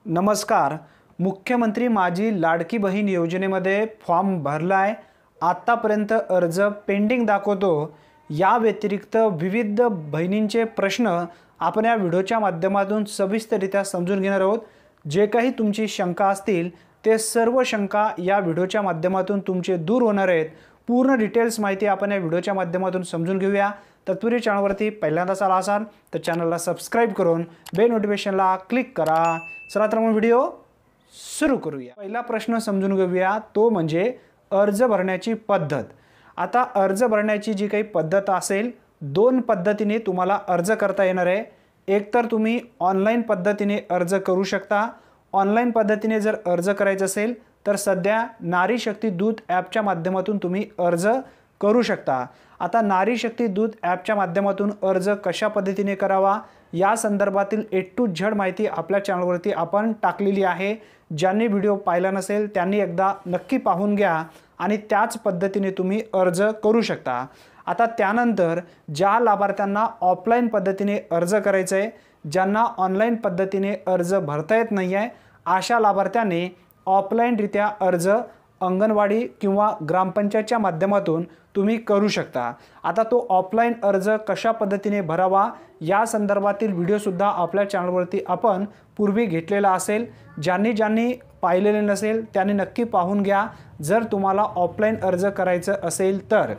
नमस्कार। मुख्यमंत्री माझी लाडकी बहीण योजनेमध्ये फॉर्म भरलाय, आतापर्यंत अर्ज पेंडिंग दाखवतो। या व्यतिरिक्त विविध बहिणींचे प्रश्न आपण या व्हिडिओच्या माध्यमातून सविस्तररित्या समजून घेणार आहोत। जे काही तुमची शंका असतील ते सर्व शंका या व्हिडिओच्या माध्यमातून तुमचे दूर होणार आहेत। पूर्ण डिटेल्स माहिती आपण या व्हिडिओच्या माध्यमातून समजून घेऊया। तत्पूर्वी चॅनलवरती पहिल्यांदाच आला असाल तर चॅनलला सबस्क्राइब करून बेल नोटिफिकेशनला क्लिक करा। चला तर मग व्हिडिओ सुरू करूया। पहिला प्रश्न समजून घेऊया, तो म्हणजे अर्ज भरण्याची पद्धत। आता अर्ज भरण्याची जी काही पद्धत असेल, दोन पद्धतीने तुम्हाला अर्ज करता येणार आहे। एक तर तुम्ही ऑनलाईन पद्धतीने अर्ज करू शकता। ऑनलाईन पद्धतीने जर अर्ज करायचा असेल तर सध्या नारी शक्ती दूत ॲपच्या माध्यमातून तुम्ही अर्ज करू शकता। आता नारी शक्ती दूत ॲपच्या माध्यमातून अर्ज कशा पद्धतीने करावा या संदर्भातील A to Z माहिती आपल्या चॅनलवरती आपण टाकलेली आहे। ज्यांनी व्हिडिओ पाहिला नसेल त्यांनी एकदा नक्की पाहून घ्या आणि त्याच पद्धतीने तुम्ही अर्ज करू शकता। आता त्यानंतर ज्या लाभार्थ्यांना ऑफलाईन पद्धतीने अर्ज करायचा आहे, ज्यांना ऑनलाईन पद्धतीने अर्ज भरता येत नाही आहे, अशा लाभार्थ्यांनी ऑफलाईनरित्या अर्ज अंगणवाडी किंवा ग्रामपंचायतच्या माध्यमातून तुम्ही करू शकता। आता तो ऑफलाईन अर्ज कशा पद्धतीने भरावा या संदर्भातील व्हिडिओ सुद्धा आपल्या चॅनलवरती आपण पूर्वी घेतलेला असेल। ज्यांनी पाहिलेले नसेल त्यांनी नक्की पाहून घ्या जर तुम्हाला ऑफलाईन अर्ज करायचं असेल तर।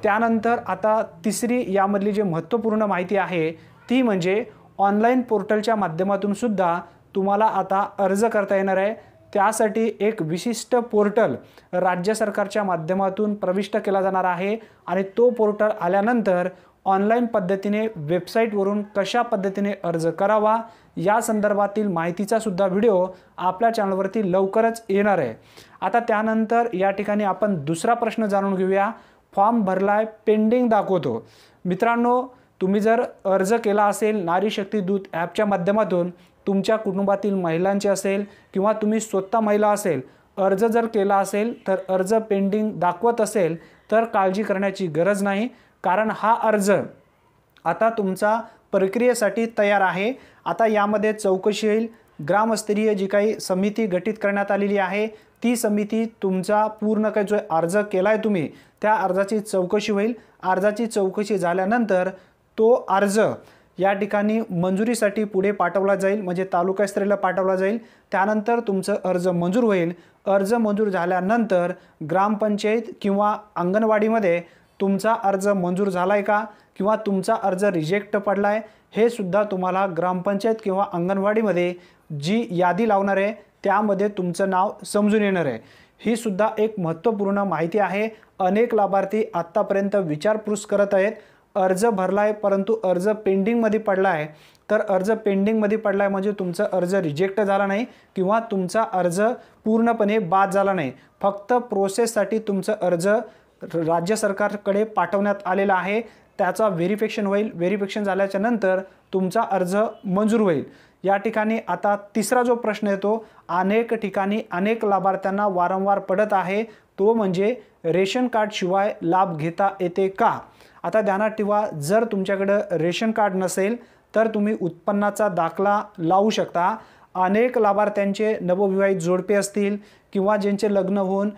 त्यानंतर आता तिसरी यामधली जी महत्त्वपूर्ण माहिती आहे ती म्हणजे ऑनलाईन पोर्टलच्या माध्यमातून सुद्धा तुम्हाला आता अर्ज करता येणार आहे। त्यासाठी एक विशिष्ट पोर्टल राज्य सरकारच्या माध्यमातून प्रविष्ट केला जाणार आहे आणि तो पोर्टल आल्यानंतर ऑनलाईन पद्धतीने वेबसाईटवरून कशा पद्धतीने अर्ज करावा या संदर्भातील माहितीचा सुद्धा व्हिडिओ आपल्या चॅनलवरती लवकरच येणार आहे। आता त्यानंतर या ठिकाणी आपण दुसरा प्रश्न जाणून घेऊया। फॉर्म भरलाय, पेंडिंग दाखवतो। मित्रांनो, तुम्ही जर अर्ज केला असेल नारी शक्ती दूत ॲपच्या माध्यमातून, तुमच्या कुटुंबातील महिलांचे असेल किंवा तुम्ही स्वतः महिला असेल, अर्ज जर केला असेल तर अर्ज पेंडिंग दाखवत असेल तर काळजी करण्याची गरज नाही, कारण हा अर्ज आता तुमचा प्रक्रियेसाठी तयार आहे। आता यामध्ये चौकशी होईल। ग्रामस्तरीय जी काही समिती गठीत करण्यात आलेली आहे ती समिती तुमचा पूर्ण काही जो अर्ज केलाय तुम्ही त्या अर्जाची चौकशी होईल। अर्जाची चौकशी झाल्यानंतर तो अर्ज या ठिकाणी मंजुरीसाठी पुढे पाठवला जाईल, म्हणजे तालुका स्तराला पाठवला जाईल। त्यानंतर तुमचं अर्ज मंजूर होईल। अर्ज मंजूर झाल्यानंतर ग्रामपंचायत किंवा अंगणवाडीमध्ये तुमचा अर्ज मंजूर झालाय का किंवा तुमचा अर्ज रिजेक्ट पडलाय हे सुद्धा तुम्हाला ग्रामपंचायत किंवा अंगणवाडीमध्ये जी यादी लावणार आहे त्यामध्ये तुमचं नाव समजून येणार आहे। ही सुद्धा एक महत्त्वपूर्ण माहिती आहे। अनेक लाभार्थी आत्तापर्यंत विचारपूस करत आहेत, अर्ज भरलाय परंतु अर्ज पेंडिंगमध्ये पडलाय। तर अर्ज पेंडिंगमध्ये पडलाय म्हणजे तुमचा अर्ज रिजेक्ट झाला नाही किंवा तुमचा अर्ज पूर्णपणे बाद झाला नाही, फक्त प्रोसेससाठी तुमचा अर्ज राज्य सरकारकडे पाठवण्यात आलेला आहे। त्याचा व्हेरिफिकेशन होईल। व्हेरिफिकेशन झाल्याच्या नंतर तुमचा अर्ज मंजूर होईल। या ठिकाणी आता तिसरा जो प्रश्न येतो, अनेक ठिकाणी अनेक लाभार्थ्यांना वारंवार पडत आहे, तो म्हणजे रेशन कार्ड शिवाय लाभ घेता येते का। आता ध्यानात ठेवा, जर तुमच्याकडे रेशन कार्ड नसेल तर तुम्ही उत्पन्नाचा दाखला लावू शकता। अनेक लाभार्थ्यांचे नवविवाहित जोडपे असतील किंवा ज्यांचे लग्न होऊन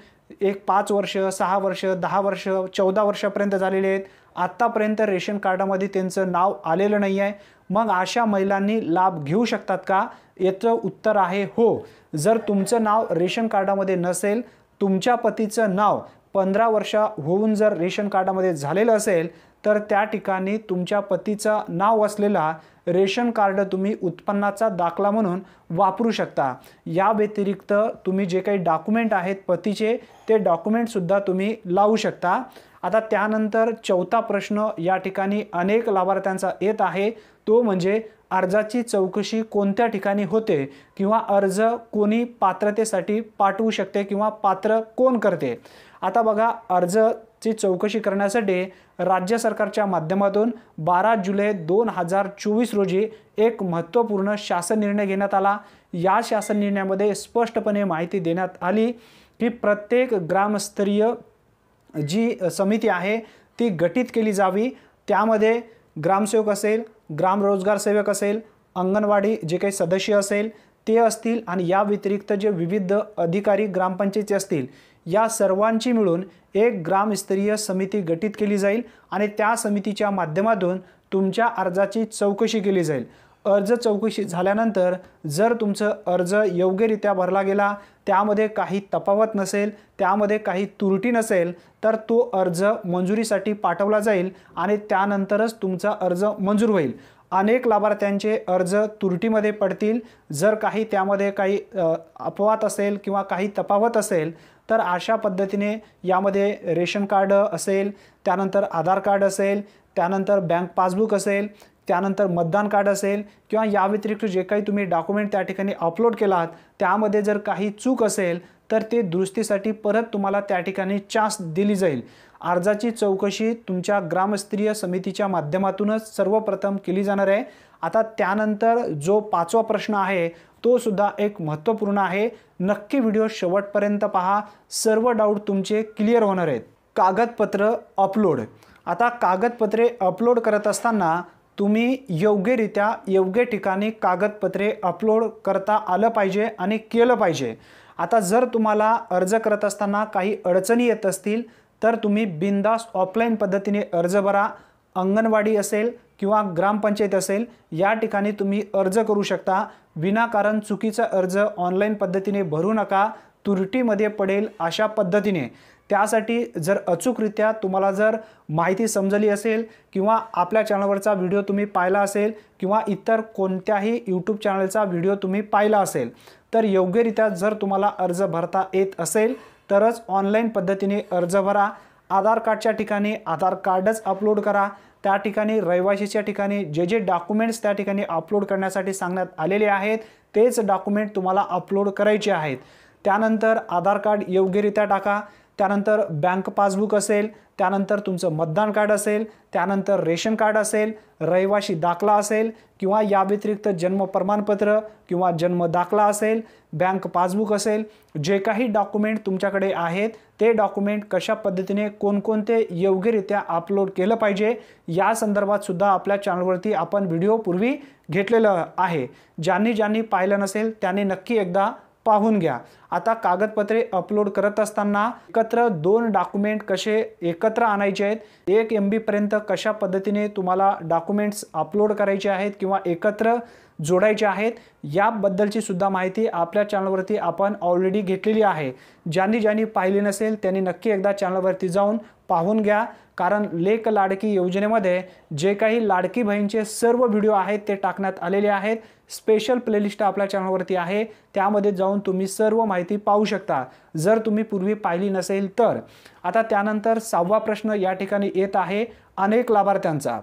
5 वर्ष, 6 वर्ष, 10 वर्ष, 14 वर्षापर्यंत झालेले आहेत, आत्तापर्यंत रेशन कार्डामध्ये त्यांचं नाव आलेलं नाही आहे, मग अशा महिलांनी लाभ घेऊ शकतात का? याचं उत्तर आहे हो। जर तुमचं नाव रेशन कार्डामध्ये नसेल, तुमच्या पतीचं नाव 15 वर्ष होऊन जर रेशन कार्डामध्ये झालेलं असेल तर त्या ठिकाणी तुमच्या पतीचं नाव असलेला रेशन कार्ड तुम्ही उत्पन्नाचा दाखला म्हणून वापरू शकता। या व्यतिरिक्त तुम्ही जे काही डॉक्युमेंट आहेत पतीचे ते डॉक्युमेंटसुद्धा तुम्ही लावू शकता। आता त्यानंतर चौथा प्रश्न या ठिकाणी अनेक लाभार्थ्यांचा येत आहे, तो म्हणजे अर्जाची चौकशी कोणत्या ठिकाणी होते किंवा अर्ज कोणी पात्रतेसाठी पाठवू शकते किंवा पात्र कोण करते। आता बघा, अर्जाची चौकशी करण्यासाठी राज्य सरकारच्या माध्यमातून 12 जुलै 2024 रोजी एक महत्त्वपूर्ण शासन निर्णय घेण्यात आला। या शासन निर्णयामध्ये स्पष्टपणे माहिती देण्यात आली की प्रत्येक ग्रामस्तरीय जी समिती आहे ती गठीत केली जावी। त्यामध्ये ग्रामसेवक असेल, ग्राम रोजगार सेवक असेल, अंगणवाडी जे काही सदस्य असेल ते असतील आणि या व्यतिरिक्त जे विविध अधिकारी ग्रामपंचायतीचे असतील या सर्वांची मिळून एक ग्रामस्तरीय समिती गठीत केली जाईल आणि त्या समितीच्या माध्यमातून तुमच्या अर्जाची चौकशी केली जाईल। अर्ज चौकशी झाल्यानंतर जर तुमचं अर्ज योग्यरित्या भरला गेला, त्यामध्ये काही तफावत नसेल, त्यामध्ये काही त्रुटी नसेल, तर तो अर्ज मंजुरीसाठी पाठवला जाईल आणि त्यानंतरच तुमचा अर्ज मंजूर होईल। अनेक लाभार्थ्यांचे अर्ज त्रुटीमध्ये पडतील। जर काही त्यामध्ये काही अपवाद असेल किंवा काही तफावत असेल तर अशा पद्धतीने यामध्ये रेशन कार्ड असेल, त्यानंतर आधार कार्ड असेल, त्यानंतर बँक पासबुक असेल, त्यानंतर मतदान कार्ड असेल किंवा या व्यतिरिक्त जे काही तुम्ही डॉक्युमेंट त्या ठिकाणी अपलोड केलात त्यामध्ये जर काही चूक असेल तर ते दुरुस्तीसाठी परत तुम्हाला त्या ठिकाणी चान्स दिली जाईल। अर्जाची चौकशी तुमच्या ग्रामस्तरीय समितीच्या माध्यमातूनच सर्वप्रथम केली जाणार आहे। आता त्यानंतर जो 5वा प्रश्न आहे तो सुद्धा एक महत्त्वपूर्ण आहे। नक्की व्हिडिओ शेवटपर्यंत पहा, सर्व डाऊट तुमचे क्लिअर होणार आहेत। कागदपत्र अपलोड। आता कागदपत्रे अपलोड करत असताना तुम्ही योग्यरित्या योग्य ठिकाणी कागदपत्रे अपलोड करता आलं पाहिजे आणि केलं पाहिजे। आता जर तुम्हाला अर्ज करत असताना काही अडचणी येत असतील तर तुम्ही बिनधास्त ऑफलाईन पद्धतीने अर्ज भरा। अंगणवाडी असेल किंवा ग्रामपंचायत असेल या ठिकाणी तुम्ही अर्ज करू शकता। विनाकारण चुकीचा अर्ज ऑनलाईन पद्धतीने भरू नका, त्रुटीमध्ये पडेल अशा पद्धतीने। त्यासाठी जर अचूकरित्या तुम्हाला जर माहिती समजली असेल किंवा आपल्या चॅनलवरचा व्हिडिओ तुम्ही पाहिला असेल किंवा इतर कोणत्याही यूट्यूब चॅनलचा व्हिडिओ तुम्ही पाहिला असेल तर योग्यरित्या जर तुम्हाला अर्ज भरता येत असेल तरच ऑनलाईन पद्धतीने अर्ज भरा। आधार कार्डच्या ठिकाणी आधार कार्डच अपलोड करा। त्या ठिकाणी रहिवासीच्या ठिकाणी जे जे डॉक्युमेंट्स त्या ठिकाणी अपलोड करण्यासाठी सांगण्यात आलेले आहेत तेच डॉक्युमेंट तुम्हाला अपलोड करायचे आहेत। त्यानंतर आधार कार्ड योग्यरित्या टाका, त्यानंतर बँक पासबुक असेल, त्यानंतर तुमचं मतदान कार्ड असेल, त्यानंतर रेशन कार्ड असेल, रहिवासी दाखला असेल किंवा या व्यतिरिक्त जन्म प्रमाणपत्र किंवा जन्म दाखला असेल, बँक पासबुक असेल, जे काही डॉक्युमेंट तुमच्याकडे आहेत ते डॉक्युमेंट कशा पद्धतीने कोणकोणते योग्यरित्या अपलोड केलं पाहिजे या संदर्भात सुद्धा आपल्या चॅनलवरती आपण व्हिडिओ पूर्वी घेतलेलं आहे। ज्यांनी पाहिलं नसेल त्यांनी नक्की एकदा पाहून घ्या। आता कागदपत्रे अपलोड करत असताना एकत्र 2 डॉक्युमेंट कसे एकत्र आणायचे आहेत, 1 MB पर्यंत कशा पद्धतीने तुम्हाला डॉक्युमेंट्स अपलोड करायचे आहेत किंवा एकत्र जोडायचे आहेत याबद्दलची सुद्धा माहिती आपल्या चॅनलवरती आपण ऑलरेडी घेतलेली आहे। ज्यांनी पाहिली नसेल त्यांनी नक्की एकदा चॅनलवरती जाऊन पाहून घ्या, कारण लेक लाडकी योजनेमध्ये जे काही लाडकी बहीणचे सर्व व्हिडिओ आहेत ते टाकण्यात आलेले आहेत। स्पेशल प्लेलिस्ट आपल्या चॅनलवरती आहे, त्यामध्ये जाऊन तुम्ही सर्व माहिती पाहू शकता जर तुम्ही पूर्वी पाहिली नसेल तर। आता त्यानंतर 6वा प्रश्न या ठिकाणी येत आहे अनेक लाभार्थ्यांचा,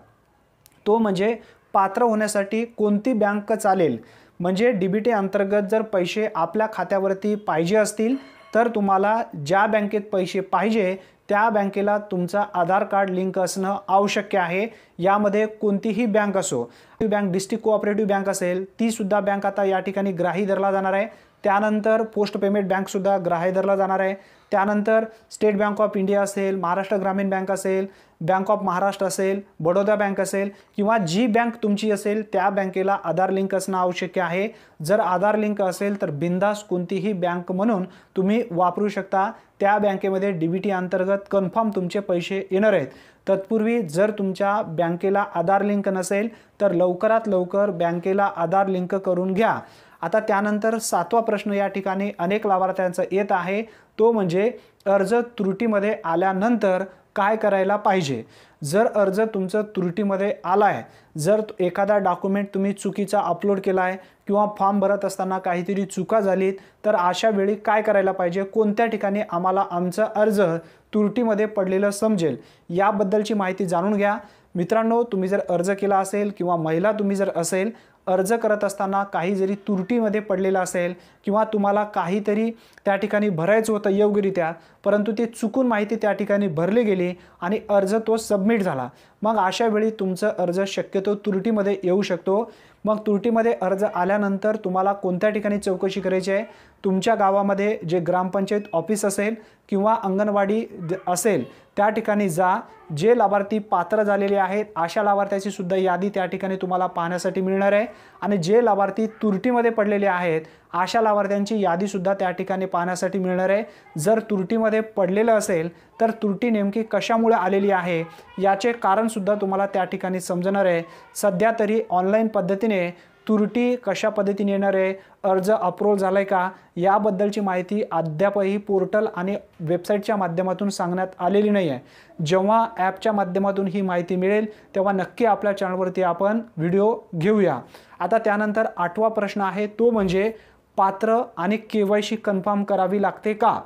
तो म्हणजे पात्र होण्यासाठी कोणती बँक चालेल। म्हणजे DBT अंतर्गत जर पैसे आपल्या खात्यावरती पाहिजे असतील तर तुम्हाला ज्या बँकेत पैसे पाहिजे त्या बँकेला तुमचा आधार कार्ड लिंक असणं आवश्यक आहे। यामध्ये कोणतीही बँक असो, बँक डिस्ट्रिक्ट कोऑपरेटिव्ह बँक असेल ती सुद्धा बँक आता या ठिकाणी ग्राही धरला जाणार आहे। त्यानंतर पोस्ट पेमेंट बँक सुद्धा ग्राह्य धरला जाणार आहे। त्यानंतर स्टेट बँक ऑफ इंडिया असेल, महाराष्ट्र ग्रामीण बँक असेल, बँक ऑफ महाराष्ट्र असेल, बडोदा बँक असेल किंवा जी बँक तुमची असेल त्या बँकेला आधार लिंक असणं आवश्यक आहे। जर आधार लिंक असेल तर बिनधास्त कोणतीही बँक म्हणून तुम्ही वापरू शकता। त्या बँकेमध्ये DBT अंतर्गत कन्फर्म तुमचे पैसे येणार आहेत। तत्पूर्वी जर तुमच्या बँकेला आधार लिंक नसेल तर लवकरात लवकर बँकेला आधार लिंक करून घ्या। आता त्यानंतर 7वा प्रश्न या ठिकाणी अनेक लाभार्थ्यांचा येत आहे, तो म्हणजे अर्ज त्रुटीमध्ये आल्यानंतर काय करायला पाहिजे। जर अर्ज तुमचं त्रुटीमध्ये आलाय, जर एखादा डॉक्युमेंट तुम्ही चुकीचा अपलोड केलाय किंवा फॉर्म भरत असताना काहीतरी चुका झालीत तर अशा वेळी काय करायला पाहिजे, कोणत्या ठिकाणी आम्हाला आमचा अर्ज त्रुटीमध्ये पडलेलं समजेल याबद्दलची माहिती जाणून घ्या। मित्रांनो, तुम्ही जर अर्ज केला असेल किंवा महिला तुम्ही जर असेल, अर्ज करत असताना काही जरी त्रुटीमध्ये पडलेला असेल किंवा तुम्हाला काहीतरी त्या ठिकाणी भरायचं होतं योग्यरित्या परंतु ते चुकून माहिती त्या ठिकाणी भरली गेली आणि अर्ज तो सबमिट झाला, मग अशा वेळी तुमचा अर्ज शक्यतो त्रुटीमध्ये येऊ शकतो। मग त्रुटीमध्ये अर्ज आल्यानंतर तुम्हाला कोणत्या ठिकाणी चौकशी करायची आहे, तुमच्या गावामध्ये जे ग्रामपंचायत ऑफिस असेल किंवा अंगणवाडी असेल त्या ठिकाणी जा। जे लाभार्थी पात्र झालेले आहेत अशा लाभार्थ्याची सुद्धा यादी त्या ठिकाणी तुम्हाला पाहण्यासाठी मिळणार आहे आणि जे लाभार्थी तुरटीमध्ये पडलेले आहेत अशा लाभार्थ्यांची यादी सुद्धा त्या ठिकाणी पाहण्यासाठी मिळणार आहे। जर तुरटीमध्ये पडलेलं असेल तर तुरटी नेमकी कशामुळे आलेली आहे याचे कारण सुद्धा तुम्हाला त्या ठिकाणी समजणार आहे। सध्या तरी ऑनलाईन पद्धतीने तुरटी कशा पद्धतीने येणार आहे, अर्ज अप्रूव्ह झालाय का याबद्दलची माहिती अद्यापही पोर्टल आणि वेबसाईटच्या माध्यमातून सांगण्यात आलेली नाही आहे। जेव्हा ॲपच्या माध्यमातून ही माहिती मिळेल तेव्हा नक्की आपल्या चॅनलवरती आपण व्हिडिओ घेऊया। आता त्यानंतर 8वा प्रश्न आहे तो म्हणजे पात्र आणि KYC कन्फर्म करावी लागते का।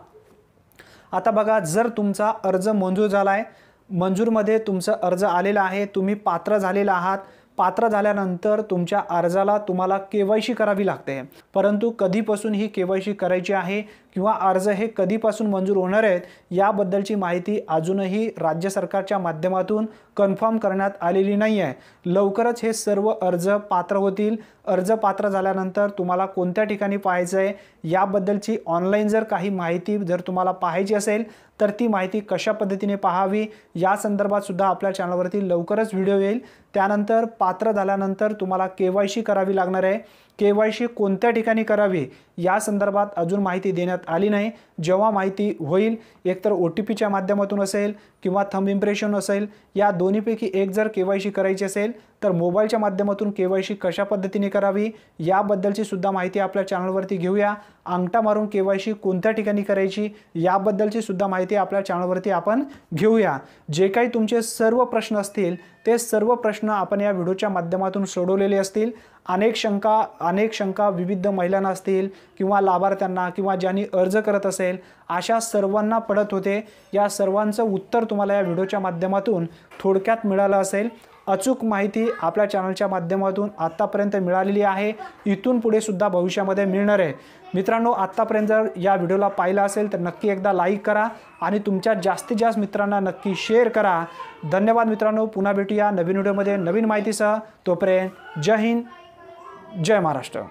आता बघा, जर तुमचा अर्ज मंजूर झालाय, मंजूरमध्ये तुमचा अर्ज आलेला आहे, तुम्ही पात्र झालेला आहात, पात्र झाल्यानंतर तुमच्या अर्जाला तुम्हाला KYC करावी लागते। परंतु कधीपासून ही KYC करायची आहे किंवा अर्ज हे कधीपासून मंजूर होणार आहेत याबद्दलची माहिती अजूनही राज्य सरकारच्या माध्यमातून कन्फर्म करण्यात आलेली नाही आहे। लवकरच हे सर्व अर्ज पात्र होतील। अर्ज पात्र झाल्यानंतर तुम्हाला कोणत्या ठिकाणी पाहायचं आहे याबद्दलची ऑनलाईन जर काही माहिती जर तुम्हाला पाहायची असेल तर ती माहिती कशा पद्धतीने पाहावी या संदर्भात सुद्धा आपल्या चॅनलवरती लवकरच व्हिडिओ येईल। त्यानंतर पात्र झाल्यानंतर तुम्हाला KYC करावी लागणार आहे। KYC कोणत्या ठिकाणी करावी या संदर्भात अजून माहिती देण्यात आली नाही। जेव्हा माहिती होईल एकतर OTPच्या माध्यमातून असेल किंवा थंब इम्प्रेशन असेल, या दोन्हीपैकी एक जर KYC करायची असेल तर मोबाईलच्या माध्यमातून KYC कशा पद्धतीने करावी याबद्दलची सुद्धा माहिती आपल्या चॅनलवरती घेऊया। अंगठा मारून KYC कोणत्या ठिकाणी करायची याबद्दलची सुद्धा माहिती आपल्या चॅनलवरती आपण घेऊया। जे काही तुमचे सर्व प्रश्न असतील ते सर्व प्रश्न आपण या व्हिडिओच्या माध्यमातून सोडवलेले असतील। अनेक शंका विविध महिलांना असतील किंवा लाभार्थ्यांना किंवा ज्यांनी अर्ज करत असेल अशा सर्वांना पडत होते। या सर्वांचं उत्तर तुम्हाला या व्हिडिओच्या माध्यमातून थोडक्यात मिळालं असेल। अचूक माहिती आपल्या चॅनलच्या माध्यमातून आतापर्यंत मिळालेली आहे, इथून पुढे सुद्धा भविष्यामध्ये मिळणार आहे। मित्रांनो, आतापर्यंत जर या व्हिडिओला पाहिलं असेल तर नक्की एकदा लाईक करा आणि तुमच्या जास्तीत जास्त मित्रांना नक्की शेअर करा। धन्यवाद मित्रांनो, पुन्हा भेटूया नवीन व्हिडिओमध्ये नवीन माहितीसह। तोपर्यंत जय हिंद, जय महाराष्ट्र।